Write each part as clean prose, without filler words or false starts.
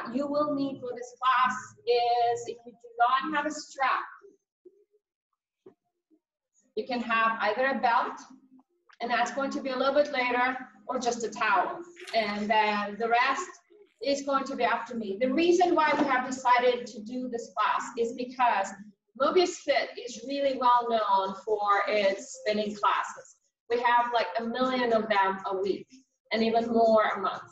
that you will need for this class is, if you do not have a strap, you can have either a belt, and that's going to be a little bit later, or just a towel. And then the rest is going to be up to me. The reason why we have decided to do this class is because Mobius Fit is really well known for its spinning classes. We have like 1 million of them a week, and even more a month.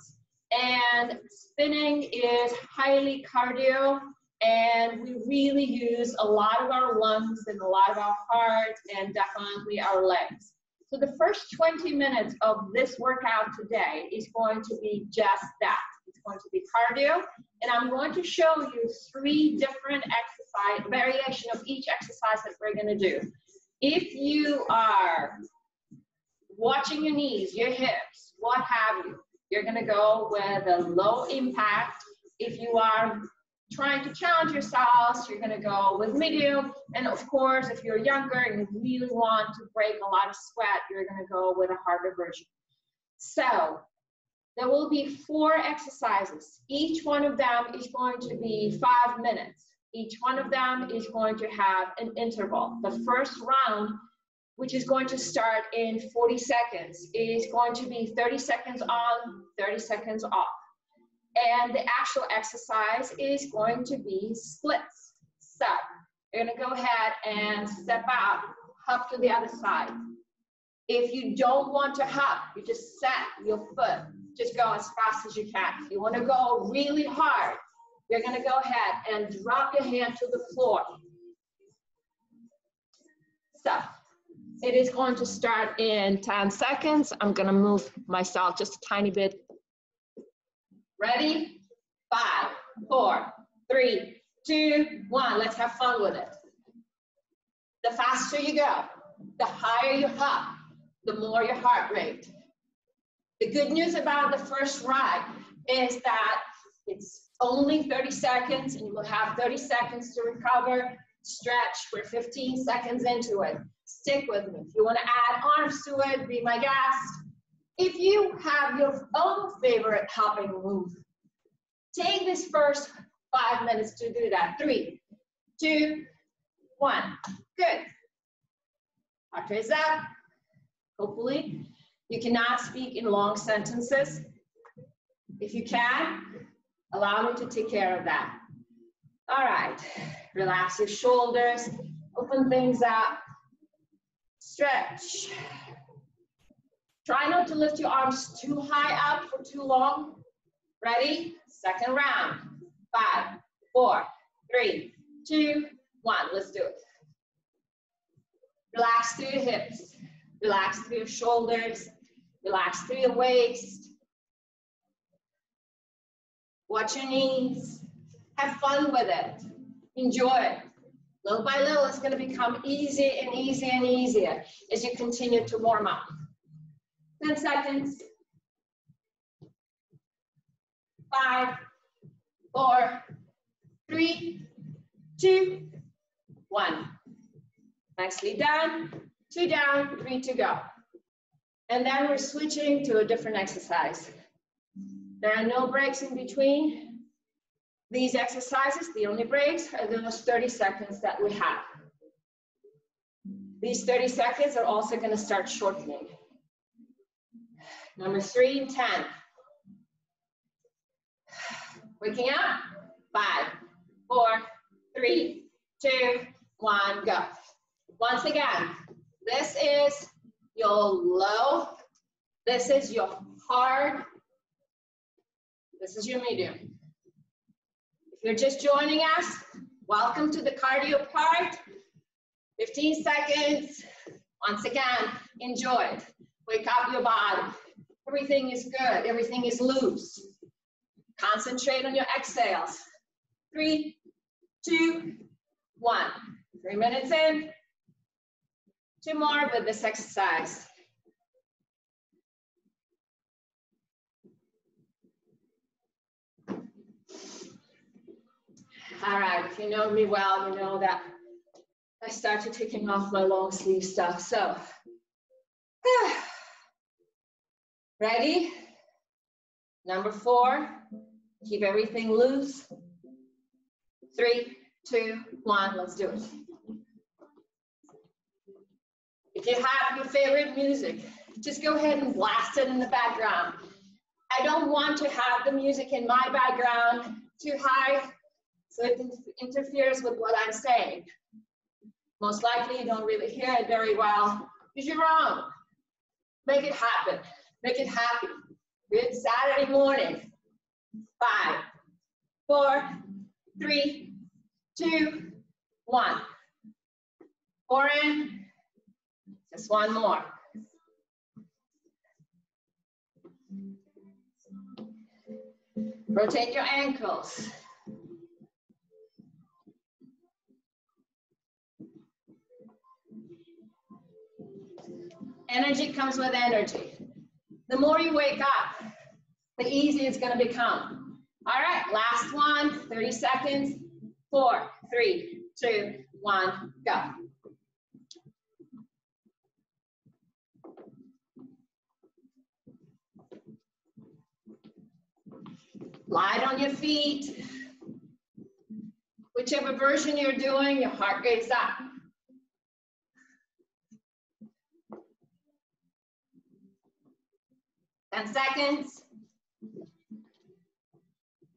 And spinning is highly cardio, and we really use a lot of our lungs and a lot of our heart and definitely our legs. So the first 20 minutes of this workout today is going to be just that. It's going to be cardio, and I'm going to show you 3 different exercise variation of each exercise that we're going to do. If you are watching your knees, your hips, what have you, you're going to go with a low impact. If you are trying to challenge yourselves, you're going to go with medium. And of course, if you're younger and you really want to break a lot of sweat, you're going to go with a harder version. So there will be 4 exercises. Each one of them is going to be 5 minutes. Each one of them is going to have an interval. The first round, which is going to start in 40 seconds, is going to be 30 seconds on, 30 seconds off. And the actual exercise is going to be splits. So you're going to go ahead and step out, hop to the other side. If you don't want to hop, you just set your foot. Just go as fast as you can. If you want to go really hard, you're going to go ahead and drop your hand to the floor. So it is going to start in 10 seconds. I'm going to move myself just a tiny bit. Ready? 5, 4, 3, 2, 1. Let's have fun with it. The faster you go, the higher you hop, the more your heart rate. The good news about the first ride is that it's only 30 seconds, and you will have 30 seconds to recover, stretch. We're 15 seconds into it. Stick with me. If you want to add arms to it, be my guest. If you have your own favorite hopping move, take this first 5 minutes to do that. 3, 2, 1. Good. Heart rate's up. Hopefully, you cannot speak in long sentences. If you can, allow me to take care of that. All right. Relax your shoulders. Open things up. Stretch. Try not to lift your arms too high up for too long. Ready? Second round. 5, 4, 3, 2, 1. Let's do it. Relax through your hips. Relax through your shoulders. Relax through your waist. Watch your knees. Have fun with it. Enjoy it. Little by little, it's going to become easier and easier and easier as you continue to warm up. 10 seconds. 5, 4, 3, 2, 1. Nicely done. 2 down, 3 to go. And then we're switching to a different exercise. There are no breaks in between these exercises. The only breaks are those 30 seconds that we have. These 30 seconds are also going to start shortening. Number 3 and 10. Waking up. 5, 4, 3, 2, 1, go. Once again, this is your low. This is your hard. This is your medium. If you're just joining us, welcome to the cardio part. 15 seconds. Once again, enjoy it. Wake up your body. Everything is good. Everything is loose. Concentrate on your exhales. 3, 2, 1. 3 minutes in. 2 more with this exercise. All right, if you know me well, you know that I started taking off my long sleeve stuff. So, ready? Number 4, Keep everything loose. 3, 2, 1, let's do it. If you have your favorite music, just go ahead and blast it in the background. I don't want to have the music in my background too high, so it interferes with what I'm saying. Most likely you don't really hear it very well, because you're wrong. Make it happen, make it happy. Good Saturday morning. 5, 4, 3, 2, 1. 4 in, just one more. Rotate your ankles. Energy comes with energy. The more you wake up, the easier it's going to become. All right, last one, 30 seconds. 4, 3, 2, 1, go. Light on your feet. Whichever version you're doing, your heart rate's up. Ten seconds.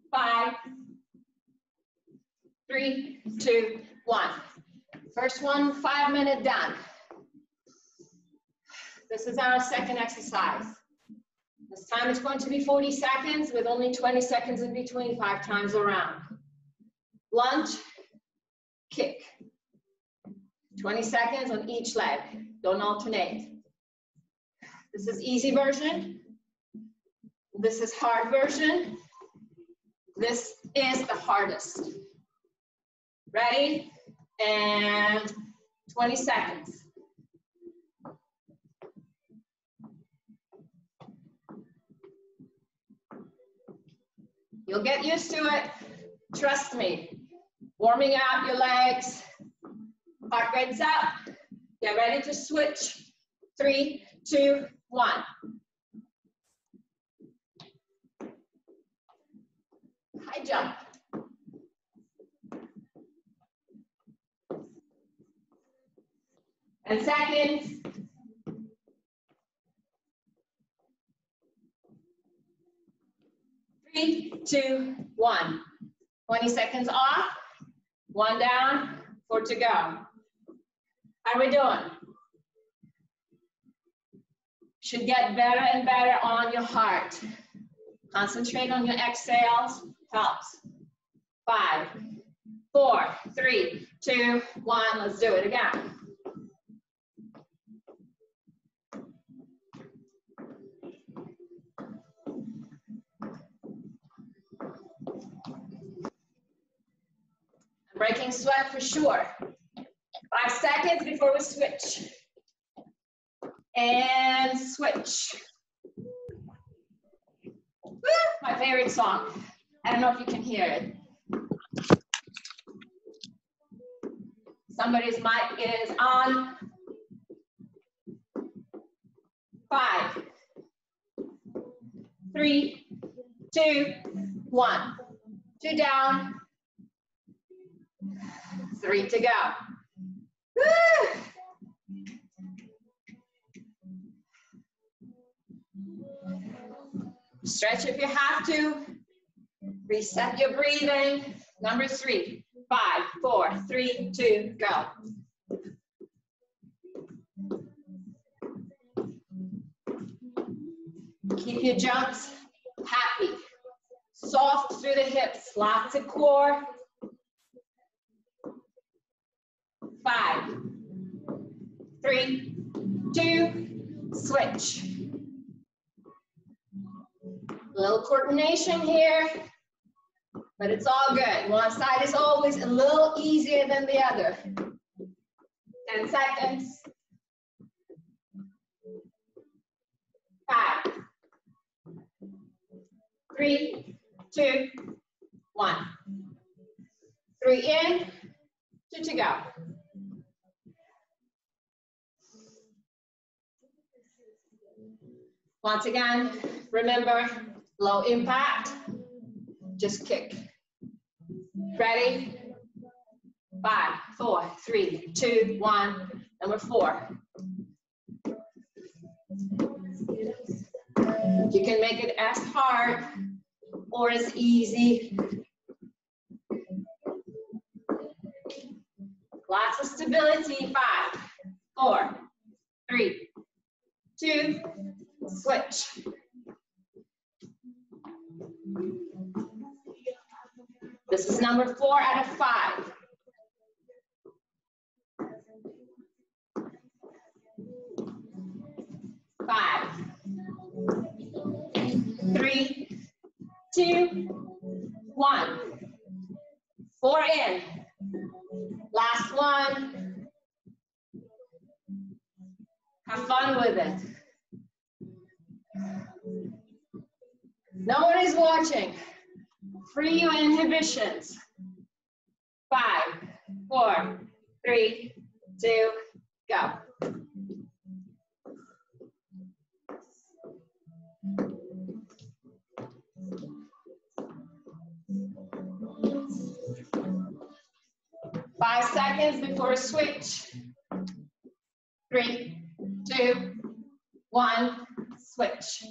5, 3, 2, 1. First one, 5-minute done. This is our second exercise. This time it's going to be 40 seconds with only 20 seconds in between, 5 times around. Lunge, kick. 20 seconds on each leg. Don't alternate. This is easy version. This is hard version. This is the hardest. Ready? And 20 seconds. You'll get used to it. Trust me. Warming up your legs. Heart rate's up. Get ready to switch. 3, 2, 1. High jump. And seconds. 3, 2, 1. 20 seconds off. 1 down, 4 to go. How are we doing? Should get better and better on your heart. Concentrate on your exhales. Helps. 5, 4, 3, 2, 1. Let's do it again. Breaking sweat for sure. 5 seconds before we switch. And switch. Woo, my favorite song. I don't know if you can hear it. Somebody's mic is on. 5, 3, 2, 1. 2 down. 3 to go. Woo! Stretch if you have to. Reset your breathing. Number 3, 5, 4, 3, 2, go. Keep your jumps happy. Soft through the hips, lots of core. 5, 3, 2, switch. A little coordination here, but it's all good. One side is always a little easier than the other. 10 seconds. 5, 3, 2, 1. 3 in, 2 to go. Once again, remember, low impact, just kick. Ready? 5, 4, 3, 2, 1. Number 4. You can make it as hard or as easy. Lots of stability. 5, 4, 3, 2, switch. This is number 4 out of 5. 5, 3, 2, 1. 4 in. Last one. Have fun with it. No one is watching. Free your inhibitions. 5, 4, 3, 2, go. Five seconds before a switch. 3, 2, 1, switch.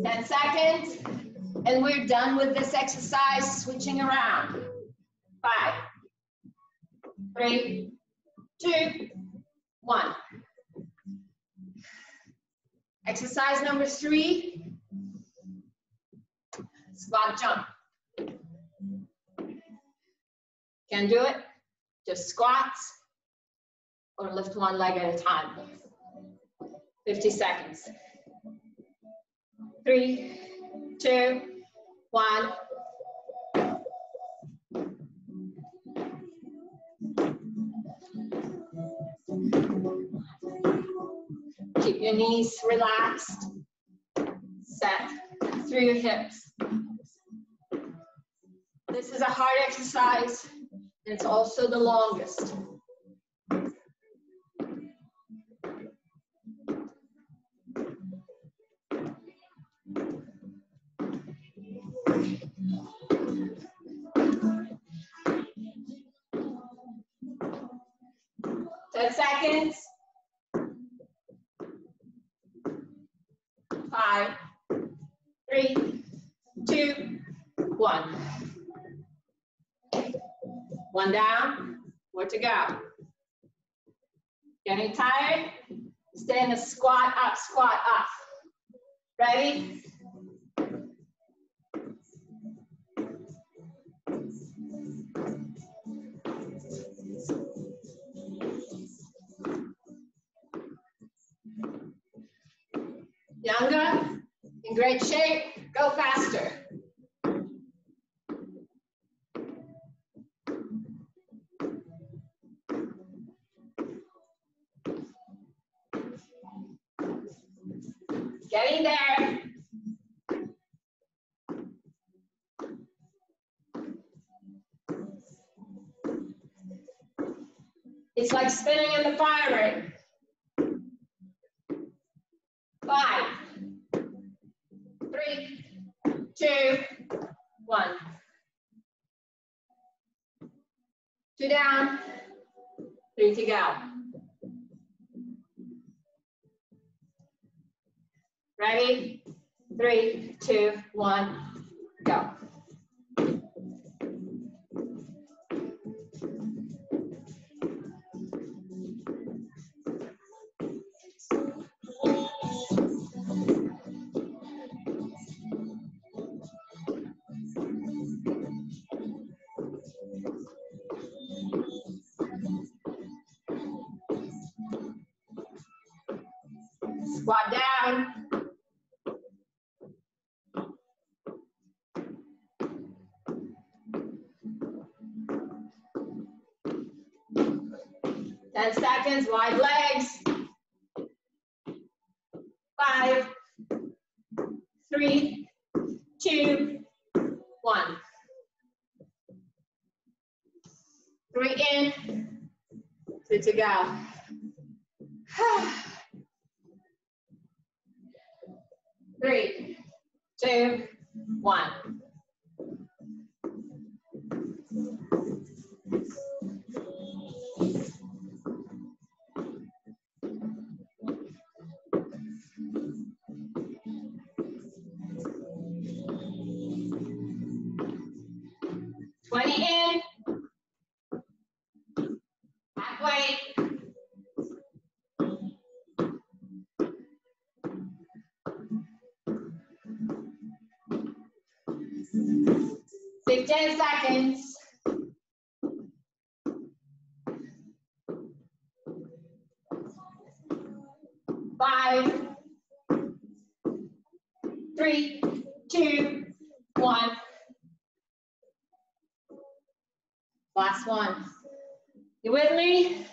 Ten seconds, and we're done with this exercise, switching around. 5, 3, 2, 1. Exercise number 3, squat jump. Can do it, just squats or lift one leg at a time. 50 seconds. 3, 2, 1. Keep your knees relaxed. Set through your hips. This is a hard exercise. It's also the longest. Seconds. 5, 3, 2, 1. One down, more to go. Getting tired? Stay in the squat up, squat up. Ready? Younger, in great shape, go faster. Getting there. It's like spinning in the fire ring. 5, 3, 2, 1. 2 down, 3 to go. Ready? 3, 2, 1, go. Squat down. Ten seconds, wide legs. 5, 3, 2, 1. 3 in, 2 to go. 2, 1. In, halfway. Take 10 seconds. 5, 3, 2, 1. Last one. You with me?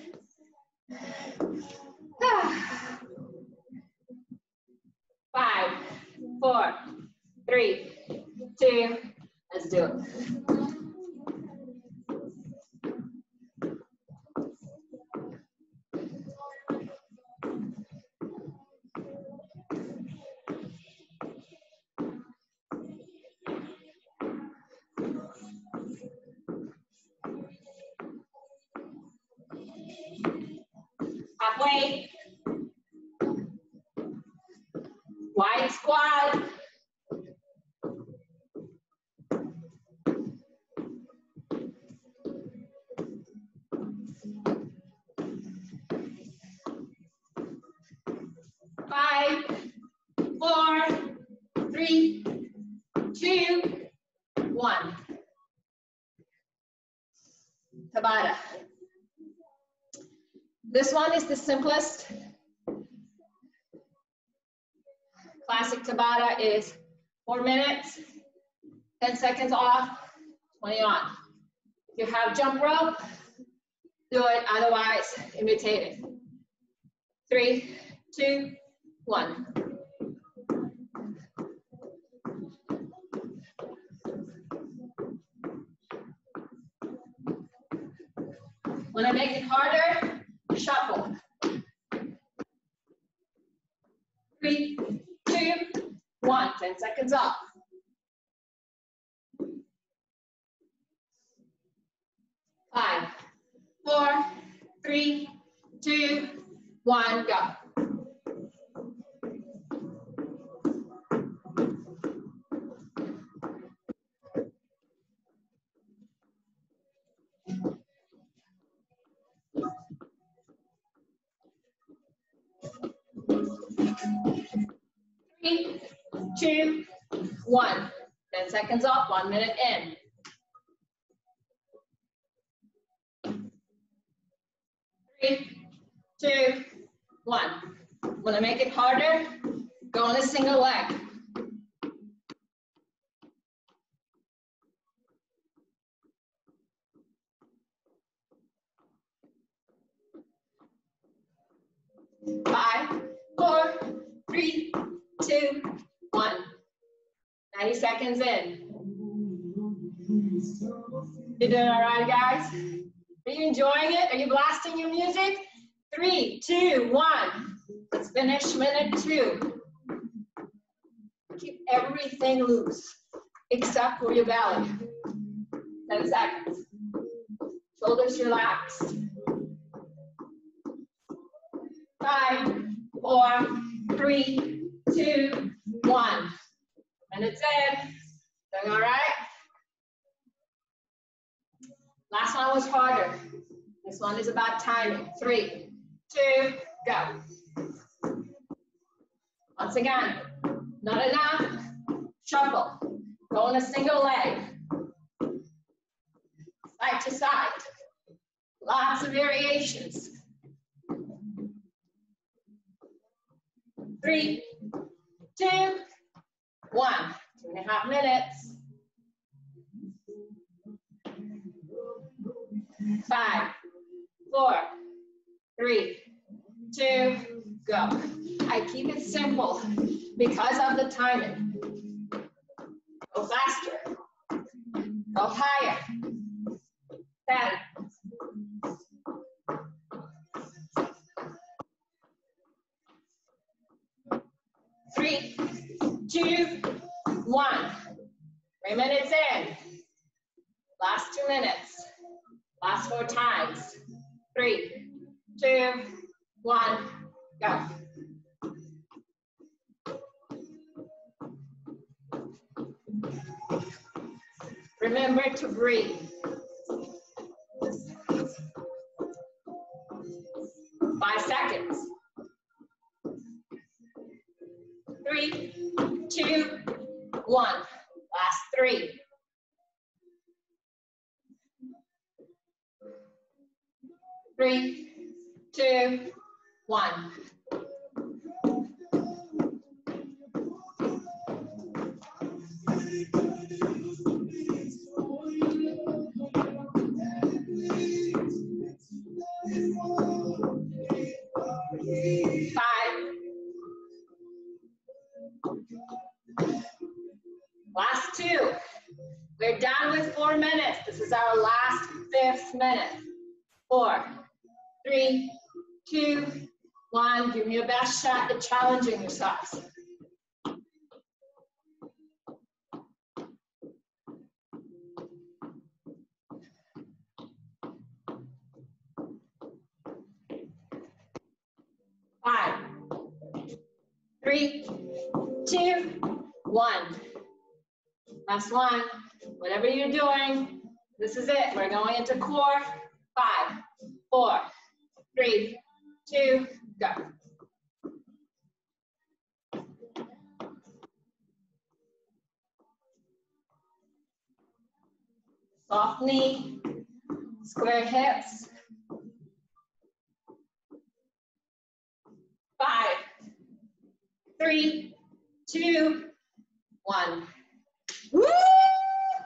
5, 4, 3, 2. Let's do it. Halfway. Wide squat. Five, 4, 3, 2, 1. Tabata. This one is the simplest. Classic Tabata is 4 minutes, 10 seconds off, 20 on. If you have jump rope, do it, otherwise imitate it. 3, 2, 1. When I make it harder, shuffle. 3, 2, 1. 10 seconds off. 5, 4, 3, 2, 1, go. Three, 2, 1. 10 seconds off, 1 minute in. 3, 2, 1. When I make it harder, go on a single leg. Five, 4, 3, 2, 1. 90 seconds in. You doing all right, guys? Are you enjoying it? Are you blasting your music? 3, 2, 1. Let's finish minute 2. Keep everything loose, except for your belly. 10 seconds. Shoulders relaxed. 5, 4, 3, 2, 1. Minutes in. Doing all right? Last one was harder. This one is about timing. 3, 2, go. Once again, not enough. Shuffle. Go on a single leg. Side to side. Lots of variations. 3, 2, 1. 2.5 minutes. 5, 4, 3, 2, go. I keep it simple because of the timing. Go faster. Go higher. 10. 3, 2, 1. 3 minutes in. Last 2 minutes. Last 4 times. 3, 2, 1, go. Remember to breathe. 5 seconds. 3, 2, 1. Last 3. 3, 2, 1. Last 2. We're done with 4 minutes. This is our last 5th minute. 4, 3, 2, 1. Give me your best shot at challenging yourselves. Five, 3, 2, 1. Last one. Whatever you're doing, this is it. We're going into core. 5, 4, 3, 2, go. Soft knee, square hips. 5, 3, 2, 1. Woo!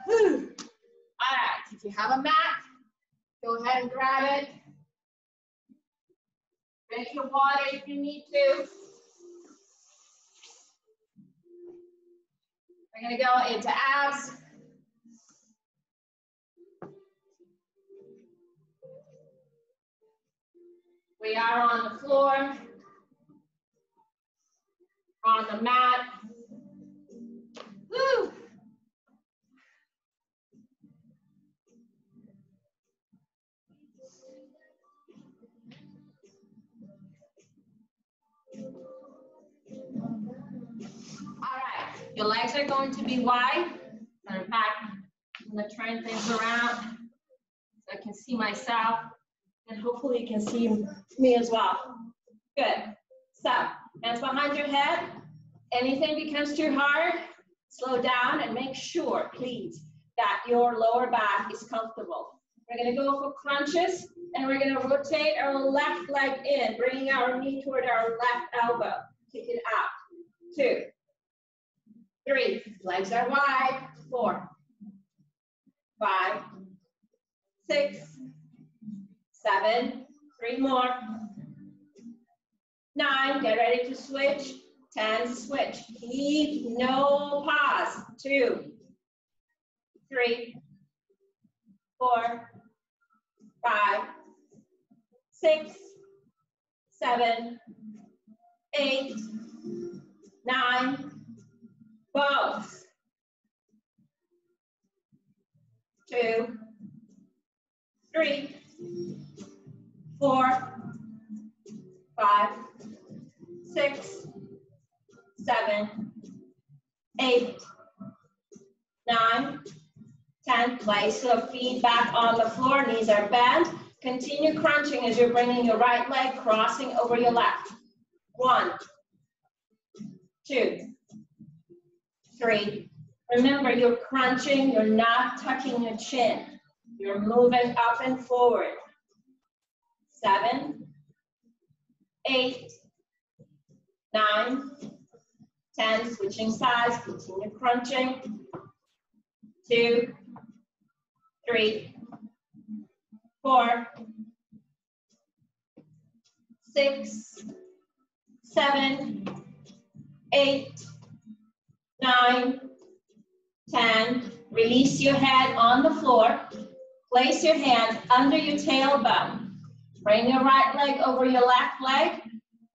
All right, if you have a mat, go ahead and grab it. Drink your water if you need to. We're gonna go into abs. We are on the floor, on the mat. Woo! All right, your legs are going to be wide. In fact, I'm gonna turn things around so I can see myself, and hopefully you can see me as well. Good. So, hands behind your head. Anything becomes too hard, slow down and make sure, please, that your lower back is comfortable. We're gonna go for crunches, and we're gonna rotate our left leg in, bringing our knee toward our left elbow. Kick it out. 2, 3, legs are wide. 4, 5, 6, 7, 3 more. 9, get ready to switch. 10, switch. Keep no pause. 2, 3, 4, 5, 6, 7, 8, 9, both. 2, 3, 4, 5, 6, 7, 8, 9, 10. Place your feet back on the floor, knees are bent. Continue crunching as you're bringing your right leg crossing over your left. 1, 2, 3. Remember, you're crunching, you're not tucking your chin. You're moving up and forward. 7, 8, 9, 10, switching sides, continue crunching. 2, 3, 4, 6, 7, 8, 9, 10. Release your head on the floor. Place your hands under your tailbone. Bring your right leg over your left leg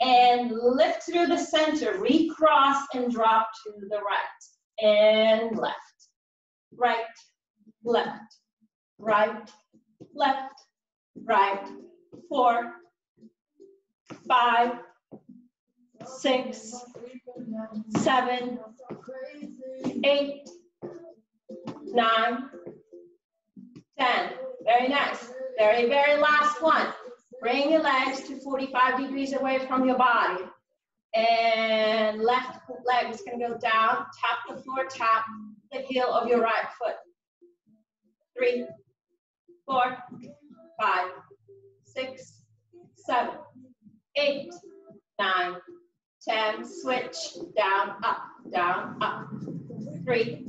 and lift through the center. Recross and drop to the right. and left. Right, left, right, left, right. 4, 5, 6, 7, 8, 9, 10. Very nice. Very, very last one. Bring your legs to 45 degrees away from your body. And left leg is going to go down, tap the floor, tap the heel of your right foot. 3, 4, 5, 6, 7, 8, 9, 10. Switch, down, up, down, up. 3,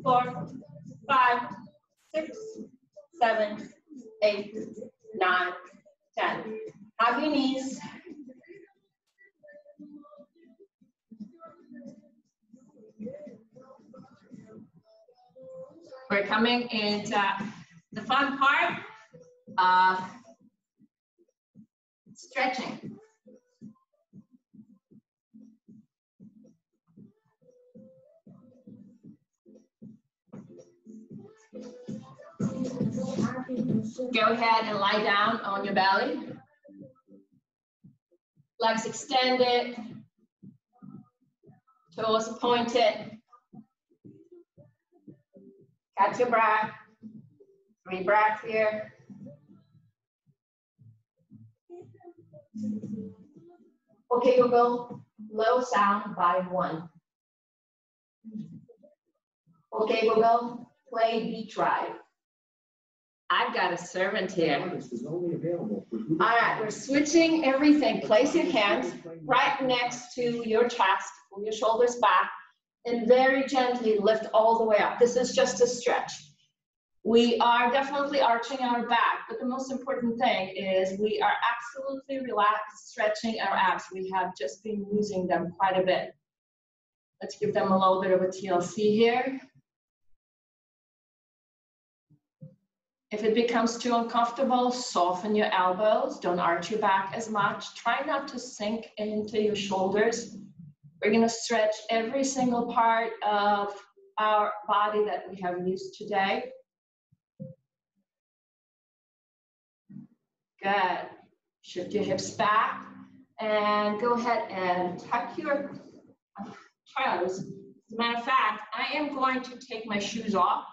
4, 5, 6, 7, 8, 9, 10. Hug your knees. We're coming into the fun part of stretching. Go ahead and lie down on your belly. Legs extended, toes pointed. Catch your breath. 3 breaths here. Okay, Google, low sound by 1. Okay, Google, play Beat Drive. I've got a servant here. All right, we're switching everything. Place your hands right next to your chest, pull your shoulders back, and very gently lift all the way up. This is just a stretch. We are definitely arching our back, but the most important thing is we are absolutely relaxed, stretching our abs. We have just been using them quite a bit. Let's give them a little bit of a TLC here. If it becomes too uncomfortable, soften your elbows. Don't arch your back as much. Try not to sink into your shoulders. We're going to stretch every single part of our body that we have used today. Good. Shift your hips back and go ahead and tuck your toes. As a matter of fact, I am going to take my shoes off.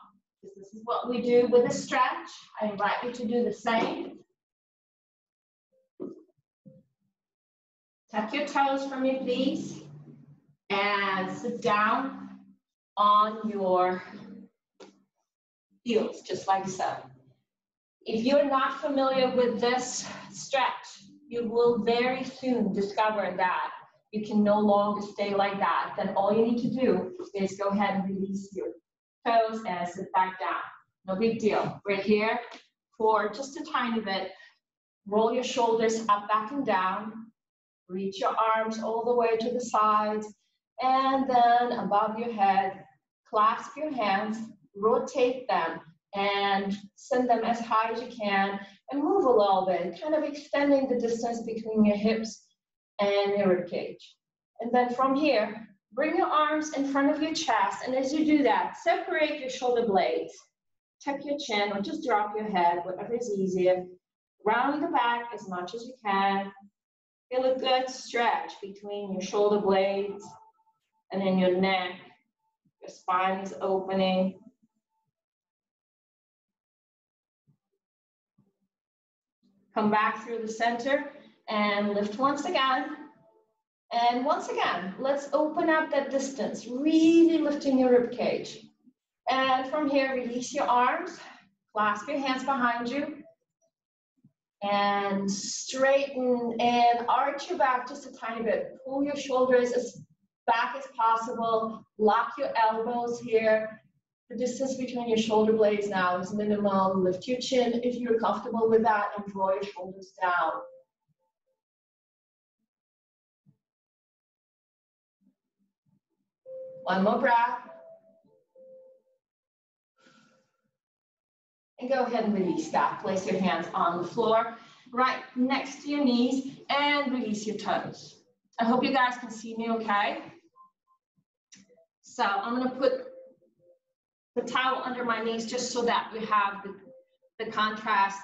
This is what we do with a stretch. I invite you to do the same. Tuck your toes from your knees and sit down on your heels, just like so. If you're not familiar with this stretch, you will very soon discover that you can no longer stay like that. Then all you need to do is go ahead and release your toes and sit back down. No big deal. We're here for just a tiny bit. Roll your shoulders up, back, and down. Reach your arms all the way to the sides. And then above your head, clasp your hands, rotate them, and send them as high as you can, and move a little bit, kind of extending the distance between your hips and your rib cage. And then from here, bring your arms in front of your chest, and as you do that, separate your shoulder blades. Tuck your chin, or just drop your head, whatever is easier. Round the back as much as you can. Feel a good stretch between your shoulder blades and then your neck. Your spine is opening. Come back through the center and lift once again. And once again, let's open up that distance, really lifting your rib cage. And from here, release your arms, clasp your hands behind you, and straighten and arch your back just a tiny bit. Pull your shoulders as back as possible. Lock your elbows here. The distance between your shoulder blades now is minimal. Lift your chin if you're comfortable with that, and draw your shoulders down. One more breath. And go ahead and release that. Place your hands on the floor, right next to your knees, and release your toes. I hope you guys can see me okay. So I'm gonna put the towel under my knees just so that we have the contrast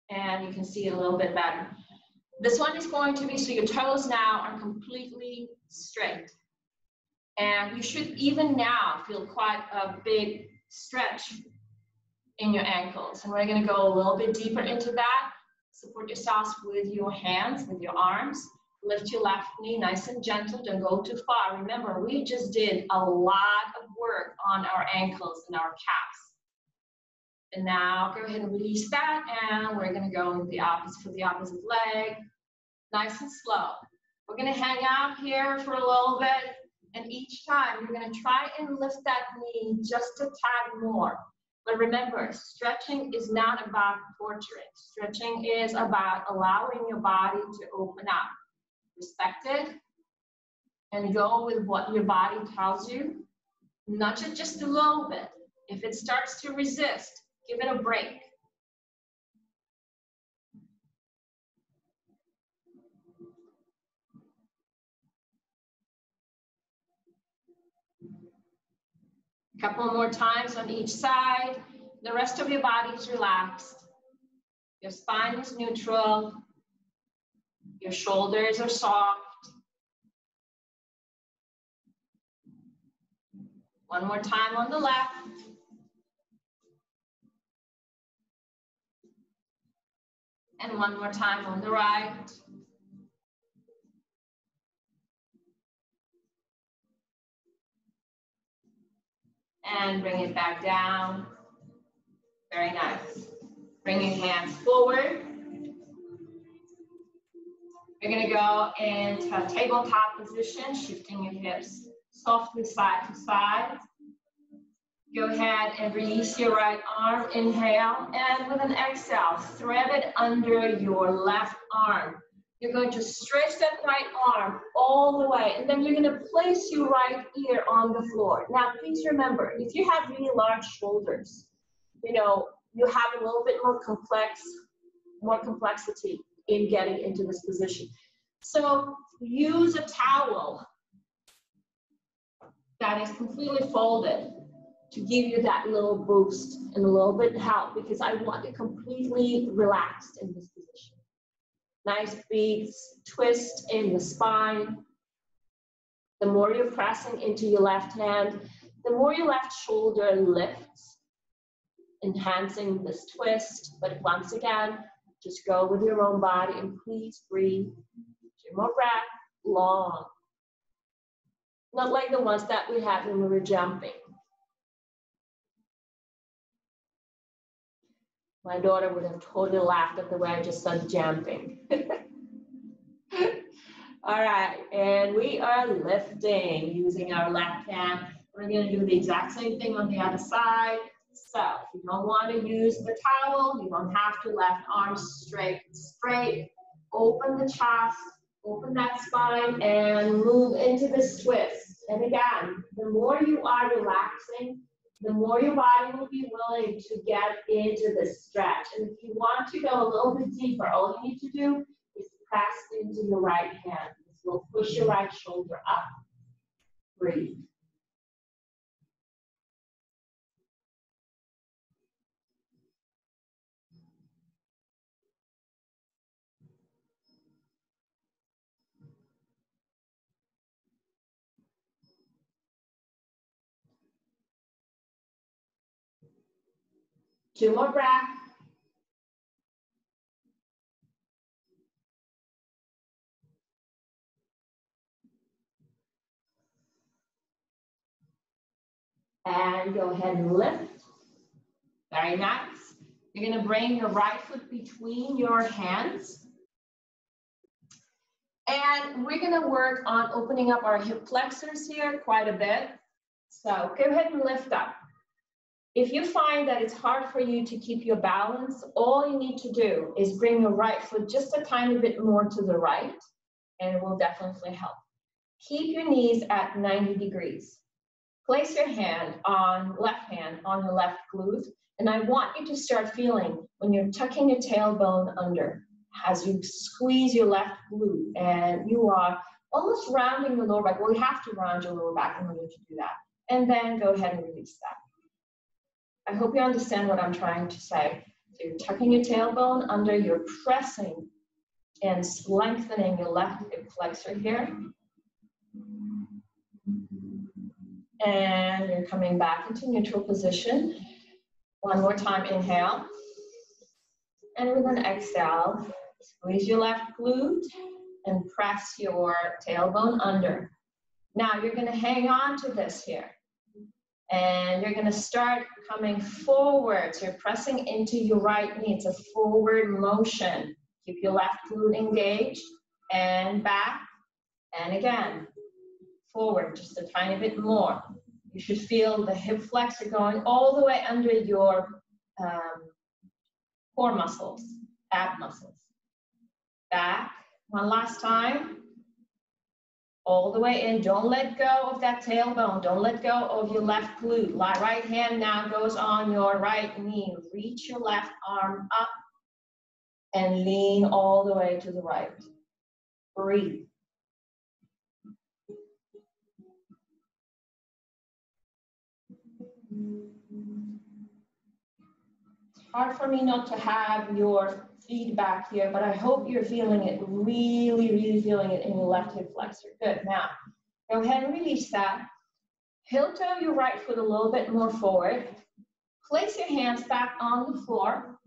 and you can see it a little bit better. This one is going to be, so your toes now are completely straight. And you should even now feel quite a big stretch in your ankles. And we're gonna go a little bit deeper into that. Support yourselves with your hands, with your arms. Lift your left knee nice and gentle, don't go too far. Remember, we just did a lot of work on our ankles and our calves. And now go ahead and release that, and we're gonna go with the opposite, for the opposite leg, nice and slow. We're gonna hang out here for a little bit, and each time you're gonna try and lift that knee just a tad more. But remember, stretching is not about torturing. Stretching is about allowing your body to open up. Respect it, and go with what your body tells you. Nudge it just a little bit. If it starts to resist, give it a break. A couple more times on each side. The rest of your body is relaxed. Your spine is neutral. Your shoulders are soft. One more time on the left. And one more time on the right. And bring it back down. Very nice. Bring your hands forward. You're gonna go into a tabletop position, shifting your hips softly side to side. Go ahead and release your right arm, inhale, and with an exhale, thread it under your left arm. You're going to stretch that right arm all the way, and then you're gonna place your right ear on the floor. Now, please remember, if you have really large shoulders, you have a little bit more complexity in getting into this position. So use a towel that is completely folded to give you that little boost and a little bit help, because I want you completely relaxed in this position. Nice big twist in the spine. The more you're pressing into your left hand, the more your left shoulder lifts, enhancing this twist. But once again, just go with your own body and please breathe. 2 more breaths, long. Not like the ones that we had when we were jumping. My daughter would have totally laughed at the way I just said jumping. All right, and we are lifting using our left hand. We're gonna do the exact same thing on the other side. So if you don't want to use the towel, you don't have to. Left arm straight. Open the chest, open that spine, and move into this twist. And again, the more you are relaxing, the more your body will be willing to get into the stretch. And if you want to go a little bit deeper, all you need to do is press into your right hand. This will push your right shoulder up. Breathe. Two more breaths. And go ahead and lift. Very nice. You're going to bring your right foot between your hands. And we're going to work on opening up our hip flexors here quite a bit. So go ahead and lift up. If you find that it's hard for you to keep your balance, all you need to do is bring your right foot just a tiny bit more to the right, and it will definitely help. Keep your knees at 90 degrees. Place your left hand on the left glute, and I want you to start feeling when you're tucking your tailbone under, as you squeeze your left glute, and you are almost rounding the lower back. Well, you have to round your lower back in order to do that. And then go ahead and release that. I hope you understand what I'm trying to say. So you're tucking your tailbone under, you're pressing and lengthening your left hip flexor here. And you're coming back into neutral position. One more time, inhale. And with an exhale, squeeze your left glute and press your tailbone under. Now you're going to hang on to this here. And you're going to start coming forward. So you're pressing into your right knee. It's a forward motion. Keep your left glute engaged and back. And again, forward just a tiny bit more. You should feel the hip flexor going all the way under your core muscles, ab muscles. Back, one last time. All the way in. Don't let go of that tailbone. Don't let go of your left glute. Right hand now goes on your right knee. Reach your left arm up and lean all the way to the right. Breathe. It's hard for me not to have your feedback here, but I hope you're feeling it, really feeling it in your left hip flexor. Good. Now, go ahead and release that. Heel toe your right foot a little bit more forward. Place your hands back on the floor.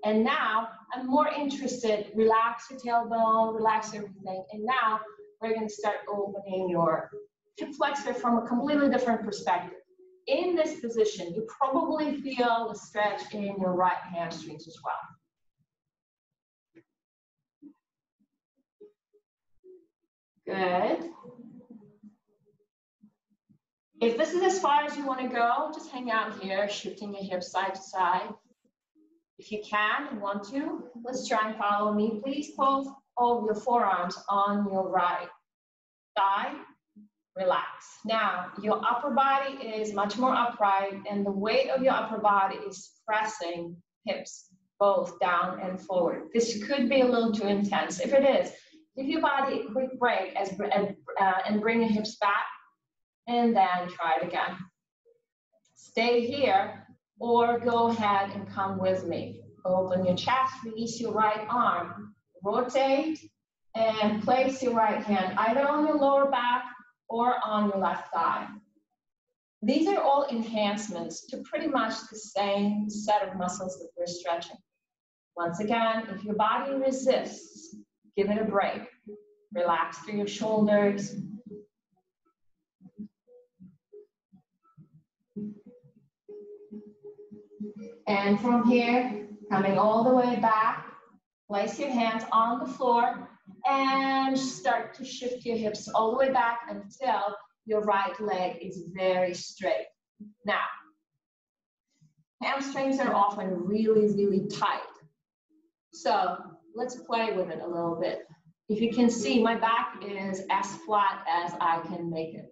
And now, I'm more interested, relax your tailbone, relax everything. And now, we're going to start opening your hip flexor from a completely different perspective. In this position, you probably feel the stretch in your right hamstrings as well. Good. If this is as far as you want to go, just hang out here, shifting your hips side to side. If you can and want to, let's try and follow me. Please put all your forearms on your right thigh. Relax. Now, your upper body is much more upright, and the weight of your upper body is pressing hips both down and forward. This could be a little too intense. If it is, give your body a quick break and bring your hips back, and then try it again. Stay here, or go ahead and come with me. Open your chest, release your right arm, rotate, and place your right hand either on your lower back or on your left thigh. These are all enhancements to pretty much the same set of muscles that we're stretching. Once again, if your body resists, give it a break. Relax through your shoulders. And from here, coming all the way back, place your hands on the floor and start to shift your hips all the way back until your right leg is very straight. Now, hamstrings are often really tight. So let's play with it a little bit. If you can see, my back is as flat as I can make it.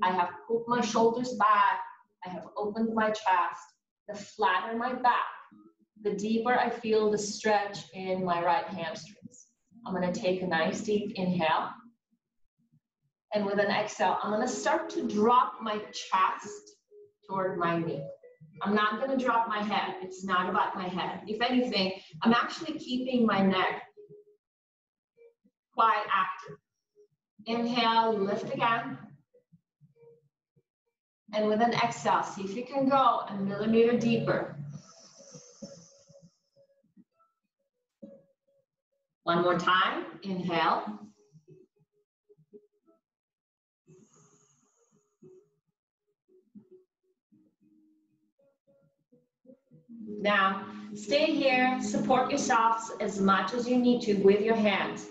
I have pulled my shoulders back. I have opened my chest. The flatter my back, the deeper I feel the stretch in my right hamstrings. I'm going to take a nice deep inhale. And with an exhale, I'm going to start to drop my chest toward my knee. I'm not going to drop my head. It's not about my head. If anything, I'm actually keeping my neck quite active. Inhale, lift again. And with an exhale, see if you can go a millimeter deeper. One more time, inhale. Now, stay here, support yourselves as much as you need to with your hands.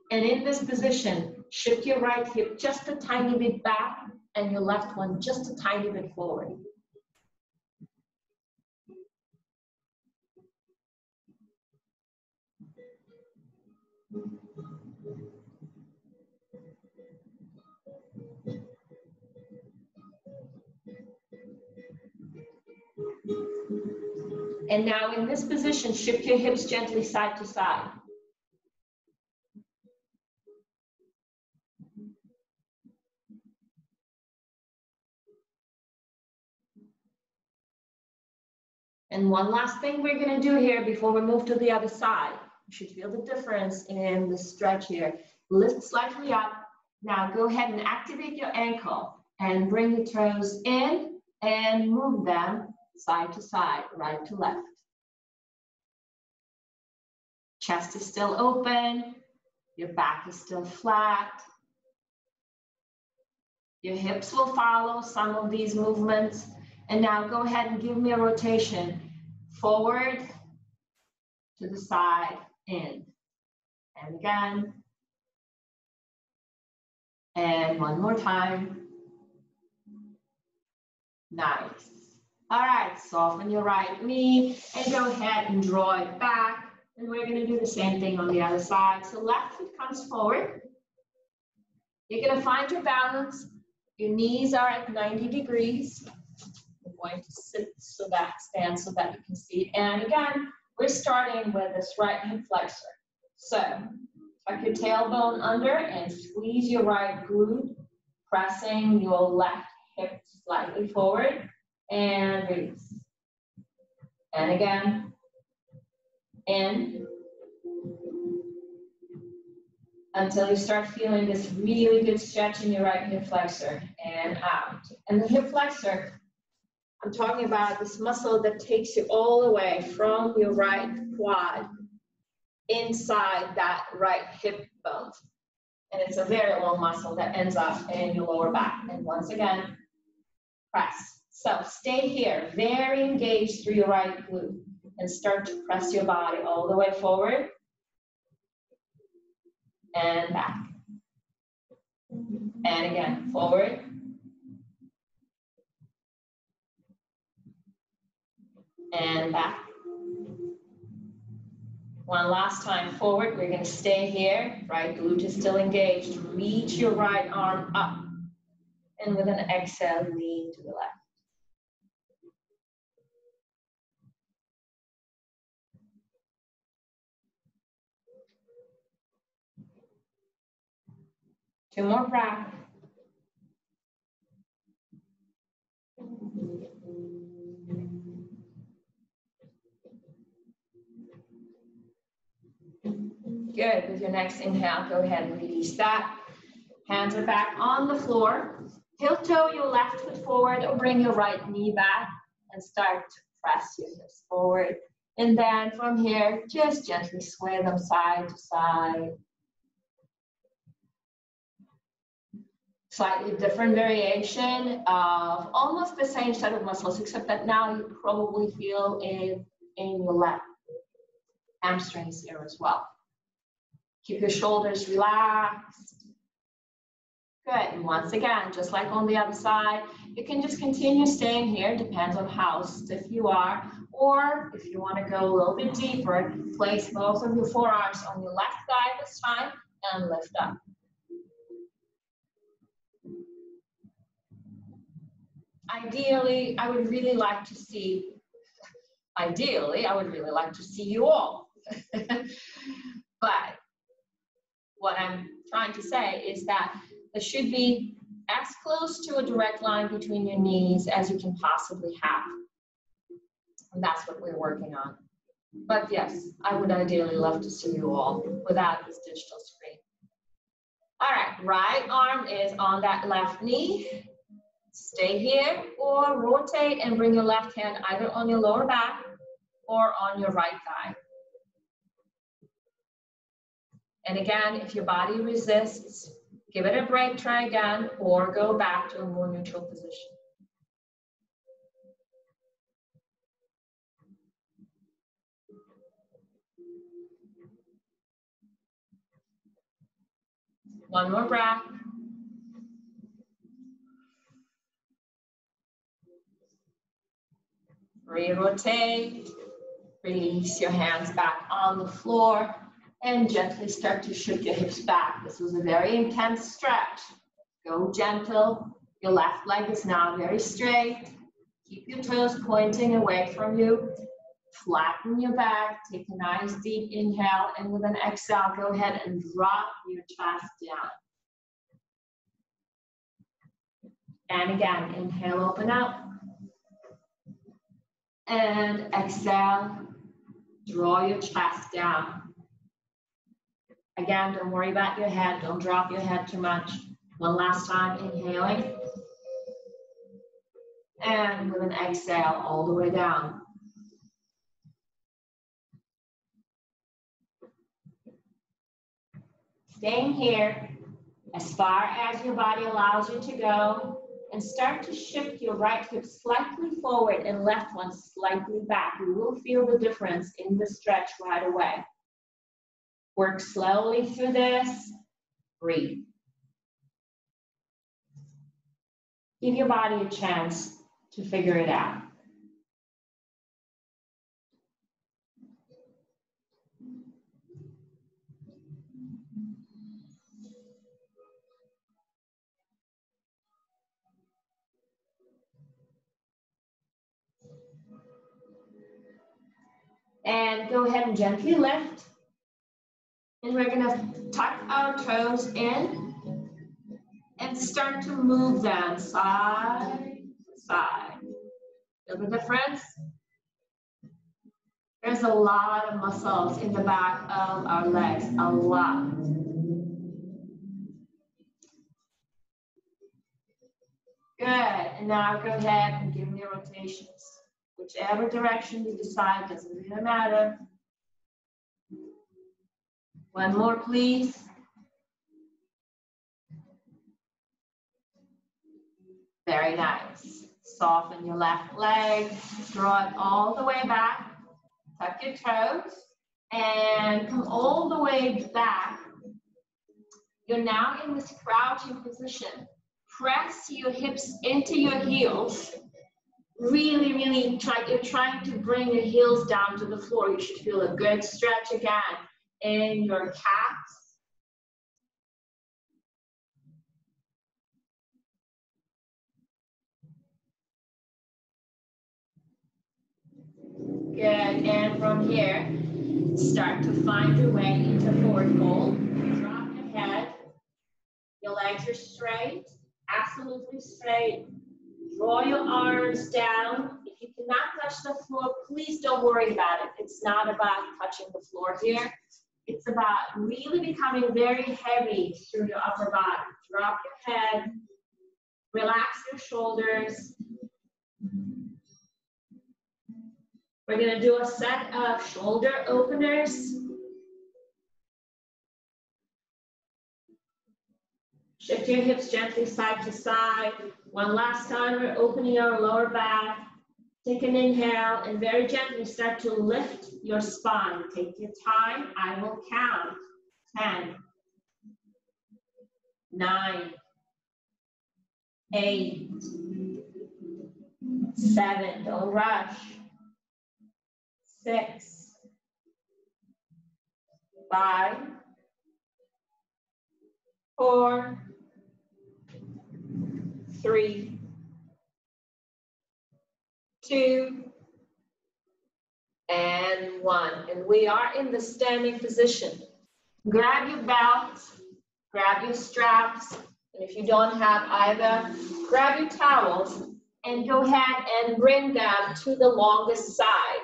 And in this position, shift your right hip just a tiny bit back and your left one just a tiny bit forward. And now in this position, shift your hips gently side to side. And one last thing we're gonna do here before we move to the other side. You should feel the difference in the stretch here. Lift slightly up. Now go ahead and activate your ankle and bring your toes in and move them side to side, right to left. Chest is still open. Your back is still flat. Your hips will follow some of these movements. And now go ahead and give me a rotation. Forward, to the side, in. And again. And one more time. Nice. All right, soften your right knee and go ahead and draw it back. And we're gonna do the same thing on the other side. So left foot comes forward. You're gonna find your balance. Your knees are at 90 degrees. I'm going to sit so that, stand so that you can see. And again, we're starting with this right hip flexor. So tuck your tailbone under and squeeze your right glute, pressing your left hip slightly forward and release. And again, in. Until you start feeling this really good stretch in your right hip flexor and out. And the hip flexor, I'm talking about this muscle that takes you all the way from your right quad inside that right hip bone. And it's a very long muscle that ends up in your lower back. And once again, press. So stay here, very engaged through your right glute and start to press your body all the way forward. And back. And again, forward. And back. One last time forward. We're going to stay here. Right glute is still engaged. Reach your right arm up. And with an exhale, lean to the left. Two more breaths. Good. With your next inhale, go ahead and release that. Hands are back on the floor. Heel toe your left foot forward or bring your right knee back and start to press your hips forward. And then from here, just gently sway them side to side. Slightly different variation of almost the same set of muscles, except that now you probably feel it in your left hamstrings here as well. Keep your shoulders relaxed. Good, and once again, just like on the other side, you can just continue staying here, depends on how stiff you are, or if you want to go a little bit deeper, place both of your forearms on your left thigh this time and lift up. Ideally, I would really like to see you all. But what I'm trying to say is that there should be as close to a direct line between your knees as you can possibly have. And that's what we're working on. But yes, I would ideally love to see you all without this digital screen. All right, right arm is on that left knee. Stay here or rotate and bring your left hand either on your lower back or on your right thigh. And again, if your body resists, give it a break, try again, or go back to a more neutral position. One more breath. Re-rotate, release your hands back on the floor, and gently start to shift your hips back. This was a very intense stretch. Go gentle. Your left leg is now very straight. Keep your toes pointing away from you. Flatten your back. Take a nice deep inhale, and with an exhale, go ahead and drop your chest down. And again, inhale, open up. And exhale, draw your chest down. Again, don't worry about your head. Don't drop your head too much. One last time, inhaling. And with an exhale, all the way down. Staying here as far as your body allows you to go, and start to shift your right hip slightly forward and left one slightly back. You will feel the difference in the stretch right away. Work slowly through this. Breathe. Give your body a chance to figure it out. And go ahead and gently lift. And we're gonna tuck our toes in and start to move them side to side. Feel the difference? There's a lot of muscles in the back of our legs, a lot. Good, and now go ahead and give me rotations. Whichever direction you decide, doesn't really matter. One more, please. Very nice. Soften your left leg, draw it all the way back. Tuck your toes and come all the way back. You're now in this crouching position. Press your hips into your heels. Really, really you're trying to bring your heels down to the floor. You should feel a good stretch again in your calves. Good, and from here, start to find your way into forward fold. Drop your head. Your legs are straight, absolutely straight. Draw your arms down. If you cannot touch the floor, please don't worry about it. It's not about touching the floor here. It's about really becoming very heavy through your upper body. Drop your head, relax your shoulders. We're gonna do a set of shoulder openers. Shift your hips gently side to side. One last time, we're opening our lower back. Take an inhale and very gently start to lift your spine. Take your time, I will count. 10, 9, 8, 7, don't rush. 6, 5, 4, 3, 2, and 1. And we are in the standing position. Grab your belt, grab your straps, and if you don't have either, grab your towels and go ahead and bring them to the longest side.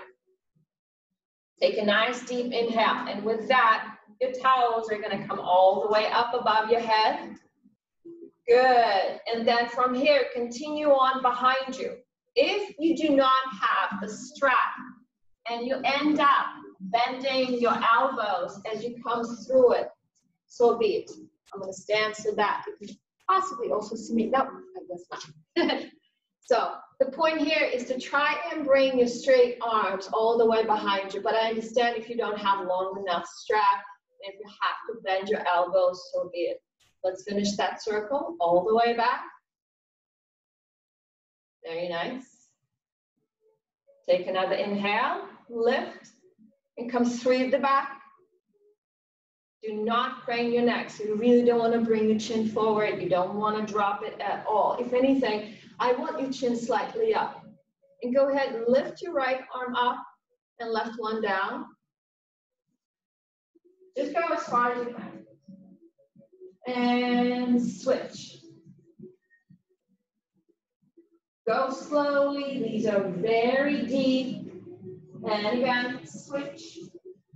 Take a nice deep inhale, and with that, your towels are gonna come all the way up above your head. Good, and then from here, continue on behind you. If you do not have the strap and you end up bending your elbows as you come through it, so be it. I'm gonna stand so that you can possibly also see me. No, I guess not. So the point here is to try and bring your straight arms all the way behind you, but I understand if you don't have long enough strap, and if you have to bend your elbows, so be it. Let's finish that circle all the way back. Very nice. Take another inhale, lift, and come through the back. Do not crane your neck. So you really don't want to bring your chin forward. You don't want to drop it at all. If anything, I want your chin slightly up. And go ahead and lift your right arm up and left one down. Just go as far as you can. And switch. Go slowly. These are very deep. And again, switch.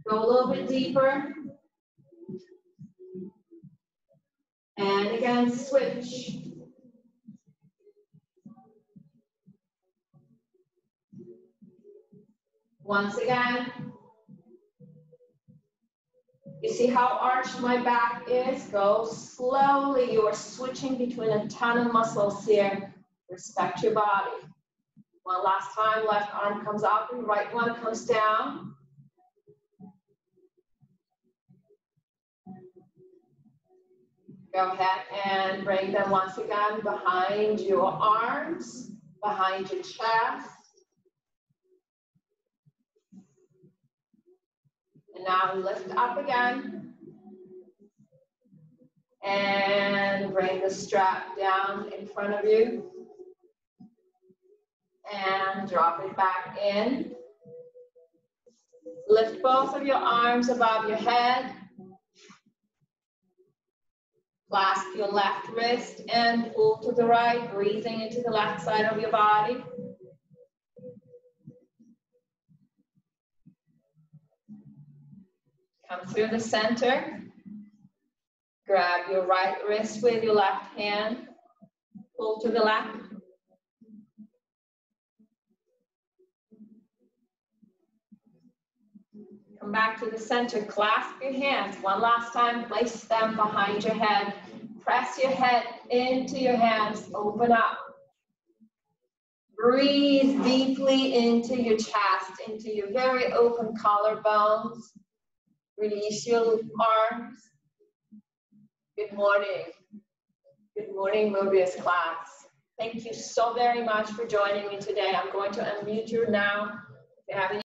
Go a little bit deeper. And again, switch. Once again. You see how arched my back is? Go slowly. You are switching between a ton of muscles here. Respect your body. One last time, left arm comes up and right one comes down. Go ahead and bring them once again behind your arms, behind your chest. And now lift up again. And bring the strap down in front of you. And drop it back in. Lift both of your arms above your head. Clasp your left wrist and pull to the right, breathing into the left side of your body. Come through the center. Grab your right wrist with your left hand. Pull to the left. Come back to the center, clasp your hands. One last time, place them behind your head. Press your head into your hands, open up. Breathe deeply into your chest, into your very open collarbones. Release your arms. Good morning. Good morning, Mobius class. Thank you so very much for joining me today. I'm going to unmute you now. If you have any